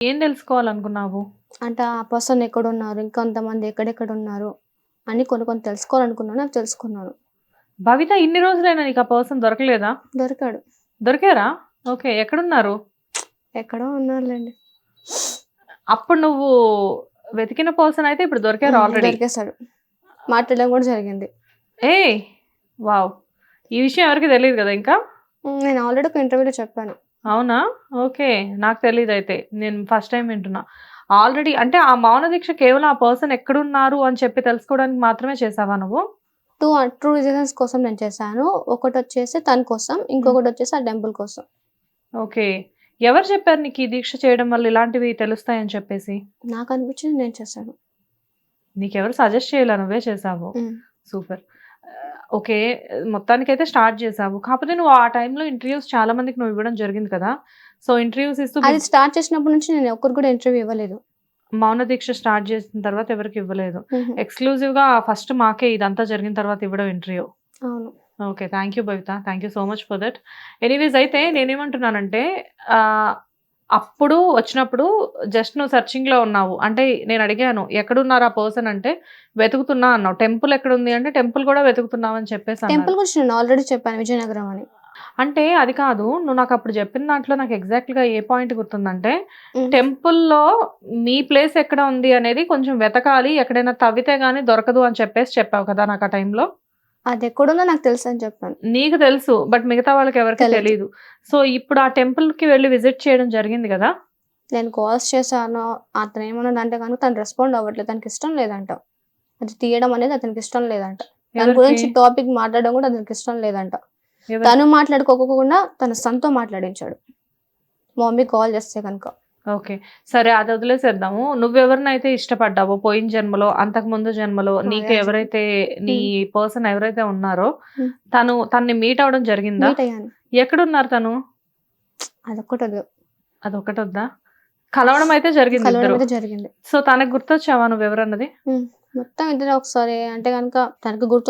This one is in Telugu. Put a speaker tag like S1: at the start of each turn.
S1: ఏం తెలుసుకోవాలనుకున్నావు?
S2: అంటే ఆ పర్సన్ ఎక్కడున్నారు, ఇంకొంతమంది ఎక్కడెక్కడ ఉన్నారు అని కొన్ని తెలుసుకోవాలనుకున్నాను. అవి తెలుసుకున్నాను.
S1: భవిత ఇన్ని రోజులైనా నీకు ఆ పర్సన్ దొరకలేదా?
S2: దొరికాడు.
S1: దొరికారా? ఓకే. ఎక్కడున్నారు?
S2: ఎక్కడో ఉన్నారులెండి.
S1: అప్పుడు నువ్వు వెతికిన పర్సన్ అయితే ఇప్పుడు దొరికారు ఆల్రెడీ.
S2: దొరికేసాడు. మాట్లాడడం కూడా జరిగింది.
S1: ఏయ్! వావ్! ఈ విషయం ఎవరికీ తెలీదు గదా ఇంకా?
S2: నేను ఆల్రెడీ ఒక ఇంటర్వ్యూలో చెప్పాను.
S1: అవునా? ఓకే. నాకు తెలీదయితే. నేను ఫస్ట్ టైమ్ వింటున్నా. ఆల్రెడీ అంటే ఆ మౌన దీక్ష కేవలం ఆ పర్సన్ ఎక్కడున్నారు అని చెప్పి తెలుసుకోవడానికి మాత్రమే చేసావా నువ్వు?
S2: 2 రీజన్స్ కోసం నేను చేశాను. ఒకటొచ్చేసి తన కోసం, ఇంకొకటొచ్చేసి ఆ టెంపుల్ కోసం.
S1: ఓకే. ఎవరు చెప్పారు నీకు ఈ దీక్ష చేయడం వల్ల ఇలాంటివి తెలుస్తాయని చెప్పేసి?
S2: నాకనిపించింది నేను చేశాను.
S1: నీకెవరు సజెస్ట్ చేయలా నువ్వే చేసావు.
S2: హ్మ్.
S1: సూపర్. ఓకే. మొత్తానికైతే స్టార్ట్ చేసావు. కాకపోతే నువ్వు ఆ టైంలో ఇంటర్‌వ్యూస్ చాలా మందికి నువ్వు ఇవ్వడం జరిగింది కదా! సో, ఇంటర్‌వ్యూస్ ఇస్తూ
S2: అది స్టార్ట్ చేసినప్పటి నుంచి నేను ఒక్కరికి కూడా ఇంటర్వ్యూ ఇవ్వలేదు.
S1: మౌన దీక్ష స్టార్ట్ చేసిన తర్వాత ఎవరికీ ఇవ్వలేదు.
S2: హుహు.
S1: ఎక్స్‌క్లూజివ్‌గా ఫస్ట్ మాకే ఇదంతా జరిగిన తర్వాత ఇవ్వడం ఇంటర్వ్యూ.
S2: అవును.
S1: Okay. Thank you Bhavita. Thank you so much for that. Anyways అయితే నేనేమంటున్నానంటే ఆహ్, అప్పుడు వచ్చినప్పుడు జస్ట్ నువ్వు సెర్చింగ్‌లో ఉన్నావు. అంటే నేను అడిగాను ఎక్కడున్నారు ఆ పర్సన్ అంటే వెతుకుతున్నా అన్నావు. టెంపుల్ ఎక్కడుంది అంటే టెంపుల్ కూడా వెతుకుతున్నావని చెప్పేసి అన్నారు.
S2: టెంపుల్ గురించి నేను ఆల్రెడీ చెప్పాను విజయనగరం అని.
S1: అంటే అది కాదు. నువ్వు నాకప్పుడు చెప్పిన దాంట్లో నాకు ఎగ్జాక్ట్‌గా ఏ పాయింట్ గుర్తుందంటే
S2: హ్మ్.
S1: టెంపుల్‌లో మీ ప్లేస్ ఎక్కడ ఉంది అనేది కొంచెం వెతకాలి. ఎక్కడైనా తవ్వితే గాని దొరకదు అని చెప్పేసి చెప్పావు కదా! నాకు ఆ టైంలో.
S2: అదెక్కడుందో నాకు తెలుసని చెప్పాను.
S1: నీకు తెలుసు. బట్ మిగతా వాళ్ళకి ఎవరికీ
S2: తెలీదు.
S1: తెలీదు. సో, ఇప్పుడు ఆ టెంపుల్‌కి వెళ్లి విజిట్ చేయడం జరిగింది గదా!
S2: నేను కాల్స్ చేశాను. అతనేమన్నాడంటే గనుక తను రెస్పాండ్ అవ్వట్లేదు. తనకిష్టం లేదంట. అది తీయడం అనేది అతనికిష్టం లేదంట. దాని
S1: ఎవరికి?
S2: గురించి టాపిక్ మాట్లాడడం కూడా అతనికిష్టం లేదంట.
S1: ఎవరికి?
S2: తను మాట్లాడుకోకుండా తన సన్‌తో మాట్లాడించాడు. మా మమ్మీ కాల్ చేస్తే గనుక.
S1: ఓకే. సరే అది వదిలేసేద్దాము. నువ్వెవరినైతే ఇష్టపడ్డావో పోయిన జన్మలో, అంతకుముందు జన్మలో నీకు
S2: అదే.
S1: ఎవరైతే నీ పర్సన్ ఎవరైతే ఉన్నారో
S2: హ్మ్.
S1: తనని మీట్ అవ్వడం జరిగిందా?
S2: మీట్ అయ్యాను.
S1: ఎక్కడున్నారు తను?
S2: అదొక్కటొద్దు.
S1: అదొక్కటొద్దా? కలవడం అయితే జరిగింది
S2: కలవడం
S1: ఇద్దరు.
S2: అయితే జరిగింది.
S1: సో, తనకు గుర్తొచ్చావా నువ్వెవరన్నది?
S2: మొత్తం ఇద్దరు ఒకసారి అంటే గనుక తనకి గుర్తు